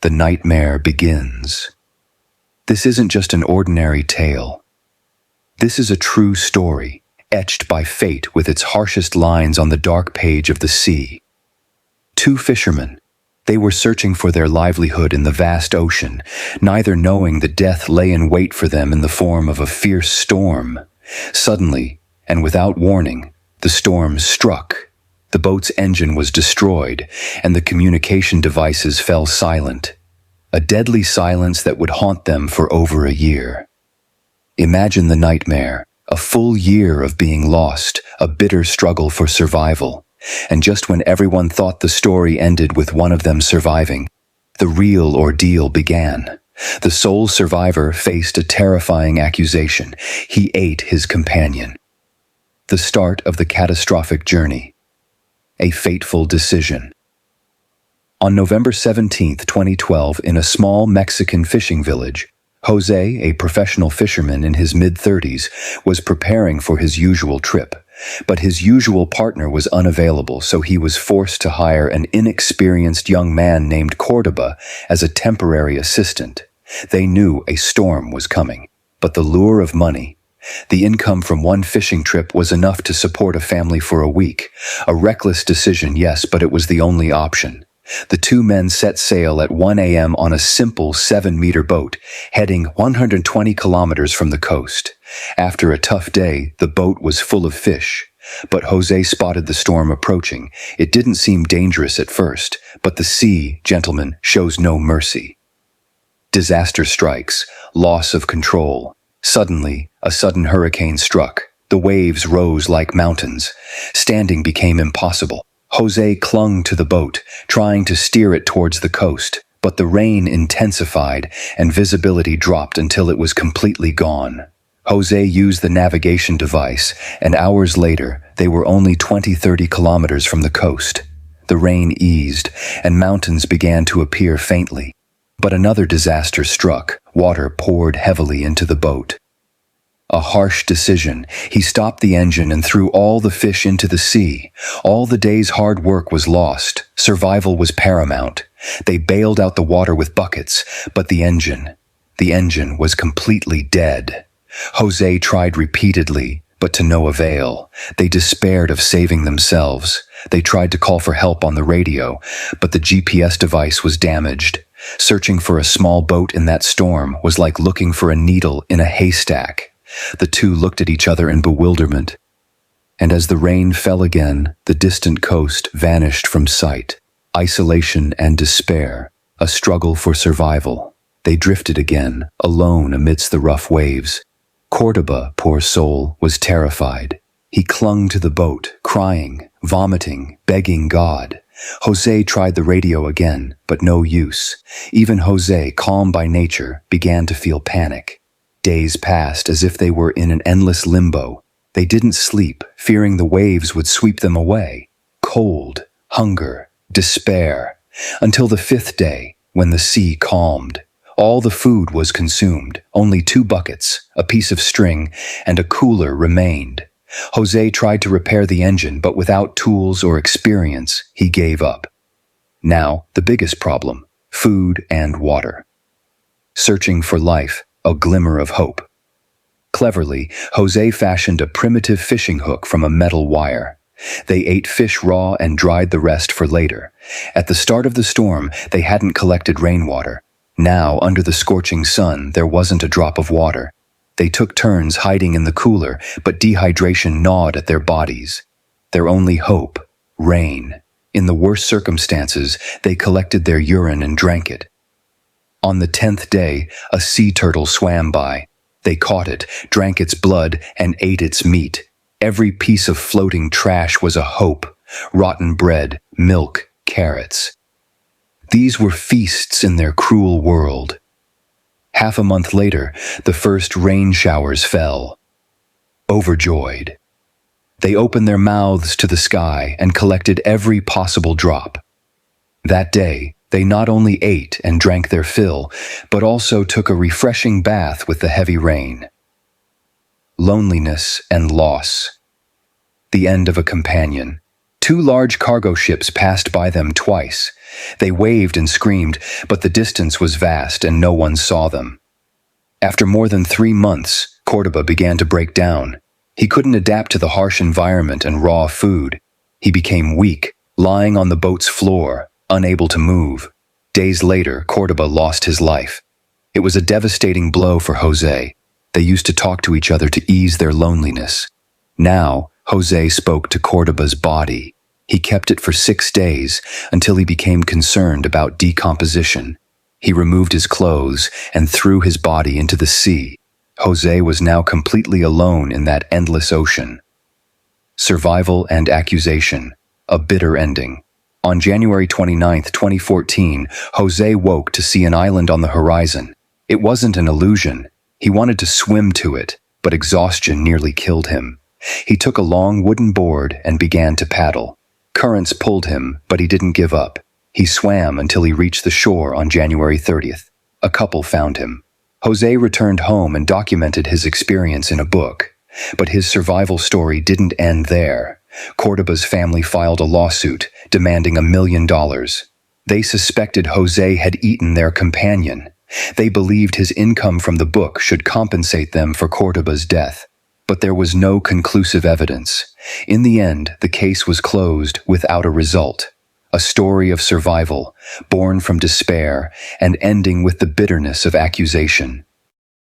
The nightmare begins. This isn't just an ordinary tale. This is a true story, etched by fate with its harshest lines on the dark page of the sea. Two fishermen. They were searching for their livelihood in the vast ocean, neither knowing that death lay in wait for them in the form of a fierce storm. Suddenly, and without warning, the storm struck. The boat's engine was destroyed, and the communication devices fell silent. A deadly silence that would haunt them for over a year. Imagine the nightmare, a full year of being lost, a bitter struggle for survival. And just when everyone thought the story ended with one of them surviving, the real ordeal began. The sole survivor faced a terrifying accusation. He ate his companion. The start of the catastrophic journey. A fateful decision. On November 17, 2012, in a small Mexican fishing village, Jose, a professional fisherman in his mid-30s, was preparing for his usual trip. But his usual partner was unavailable, so he was forced to hire an inexperienced young man named Cordoba as a temporary assistant. They knew a storm was coming, but the lure of money, the income from one fishing trip, was enough to support a family for a week. A reckless decision, yes, but it was the only option. The two men set sail at 1 a.m. on a simple 7-meter boat, heading 120 kilometers from the coast. After a tough day, the boat was full of fish. But Jose spotted the storm approaching. It didn't seem dangerous at first, but the sea, gentlemen, shows no mercy. Disaster strikes, loss of control. Suddenly, a sudden hurricane struck. The waves rose like mountains. Standing became impossible. Jose clung to the boat, trying to steer it towards the coast, but the rain intensified and visibility dropped until it was completely gone. Jose used the navigation device, and hours later, they were only 20-30 kilometers from the coast. The rain eased, and mountains began to appear faintly. But another disaster struck. Water poured heavily into the boat. A harsh decision. He stopped the engine and threw all the fish into the sea. All the day's hard work was lost. Survival was paramount. They bailed out the water with buckets, but the engine was completely dead. Jose tried repeatedly, but to no avail. They despaired of saving themselves. They tried to call for help on the radio, but the GPS device was damaged. Searching for a small boat in that storm was like looking for a needle in a haystack. The two looked at each other in bewilderment. And as the rain fell again, the distant coast vanished from sight. Isolation and despair, a struggle for survival. They drifted again, alone amidst the rough waves. Cordoba, poor soul, was terrified. He clung to the boat, crying, vomiting, begging God. Jose tried the radio again, but no use. Even Jose, calm by nature, began to feel panic. Days passed as if they were in an endless limbo. They didn't sleep, fearing the waves would sweep them away. Cold, hunger, despair. Until the 5th day, when the sea calmed. All the food was consumed. Only 2 buckets, a piece of string, and a cooler remained. Jose tried to repair the engine, but without tools or experience, he gave up. Now, the biggest problem, food and water. Searching for life, a glimmer of hope. Cleverly, Jose fashioned a primitive fishing hook from a metal wire. They ate fish raw and dried the rest for later. At the start of the storm, they hadn't collected rainwater. Now, under the scorching sun, there wasn't a drop of water. They took turns hiding in the cooler, but dehydration gnawed at their bodies. Their only hope, rain. In the worst circumstances, they collected their urine and drank it. On the 10th day, a sea turtle swam by. They caught it, drank its blood, and ate its meat. Every piece of floating trash was a hope. Rotten bread, milk, carrots. These were feasts in their cruel world. Half a month later, the first rain showers fell. Overjoyed, they opened their mouths to the sky and collected every possible drop. That day, they not only ate and drank their fill, but also took a refreshing bath with the heavy rain. Loneliness and loss. The end of a companion. 2 large cargo ships passed by them twice. They waved and screamed, but the distance was vast and no one saw them. After more than 3 months, Cordoba began to break down. He couldn't adapt to the harsh environment and raw food. He became weak, lying on the boat's floor, unable to move. Days later, Cordoba lost his life. It was a devastating blow for Jose. They used to talk to each other to ease their loneliness. Now, Jose spoke to Cordoba's body. He kept it for 6 days until he became concerned about decomposition. He removed his clothes and threw his body into the sea. Jose was now completely alone in that endless ocean. Survival and accusation. A bitter ending. On January 29, 2014, Jose woke to see an island on the horizon. It wasn't an illusion. He wanted to swim to it, but exhaustion nearly killed him. He took a long wooden board and began to paddle. Currents pulled him, but he didn't give up. He swam until he reached the shore on January 30th. A couple found him. Jose returned home and documented his experience in a book. But his survival story didn't end there. Cordoba's family filed a lawsuit, demanding $1 million. They suspected Jose had eaten their companion. They believed his income from the book should compensate them for Cordoba's death. But there was no conclusive evidence. In the end, the case was closed without a result. A story of survival, born from despair and ending with the bitterness of accusation.